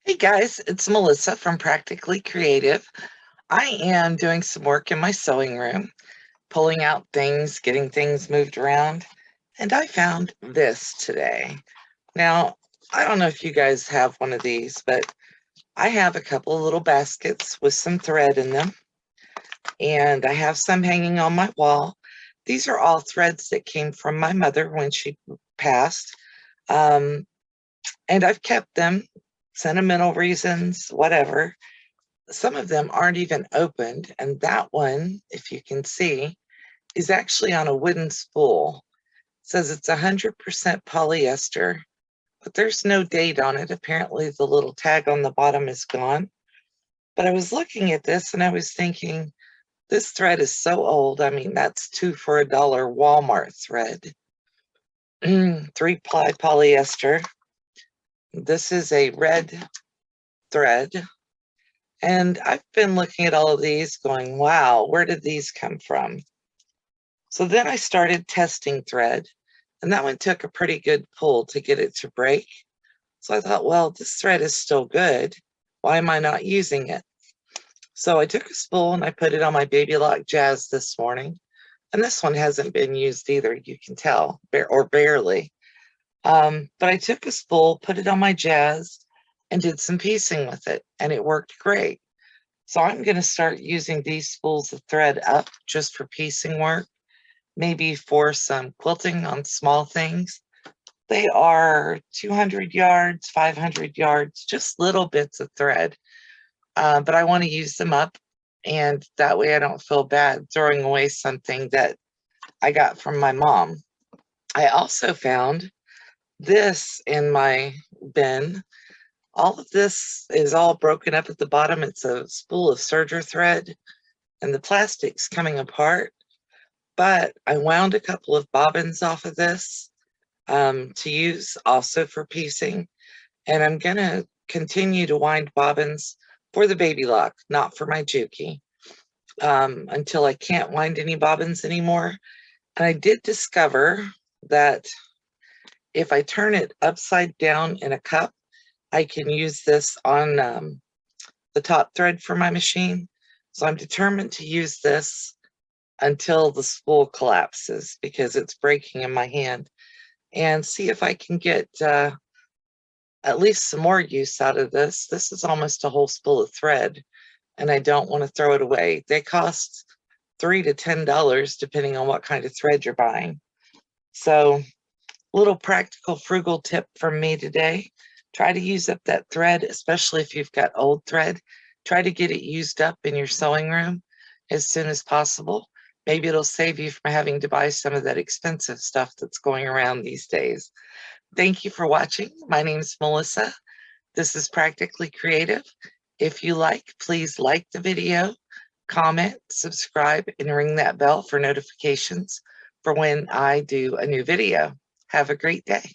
Hey guys, it's Melissa from Practically Creative. I am doing some work in my sewing room, pulling out things, getting things moved around, and I found this today. Now, I don't know if you guys have one of these, but I have a couple of little baskets with some thread in them, and I have some hanging on my wall. These are all threads that came from my mother when she passed, um, and I've kept them, sentimental reasons, whatever. Some of them aren't even opened, and that one, if you can see, is actually on a wooden spool. It says it's 100% polyester, but there's no date on it. Apparently the little tag on the bottom is gone. But I was looking at this and I was thinking, this thread is so old. I mean, that's 2 for $1 Walmart thread. 3-ply polyester. This is a red thread. And I've been looking at all of these going, wow, where did these come from? So then I started testing thread, and that one took a pretty good pull to get it to break. So I thought, well, this thread is still good. Why am I not using it? So I took a spool and I put it on my Baby Lock Jazz this morning. And this one hasn't been used either, you can tell, or barely. But I took a spool, put it on my Jazz, and did some piecing with it, and it worked great. So I'm going to start using these spools of thread up just for piecing work, maybe for some quilting on small things. They are 200 yards, 500 yards, just little bits of thread. But I want to use them up, and that way I don't feel bad throwing away something that I got from my mom. I also found this in my bin. All of this is all broken up at the bottom. It's a spool of serger thread, and the plastic's coming apart. But I wound a couple of bobbins off of this to use also for piecing. And I'm going to continue to wind bobbins for the Baby Lock, not for my Juki, until I can't wind any bobbins anymore. And I did discover that if I turn it upside down in a cup, I can use this on the top thread for my machine. So I'm determined to use this until the spool collapses because it's breaking in my hand, and see if I can get at least some more use out of this. This is almost a whole spool of thread, and I don't want to throw it away. They cost $3 to $10 depending on what kind of thread you're buying. So, little practical frugal tip from me today. Try to use up that thread, especially if you've got old thread. Try to get it used up in your sewing room as soon as possible. Maybe it'll save you from having to buy some of that expensive stuff that's going around these days. Thank you for watching. My name is Melissa. This is Practically Creative. If you like, please like the video, comment, subscribe, and ring that bell for notifications for when I do a new video. Have a great day.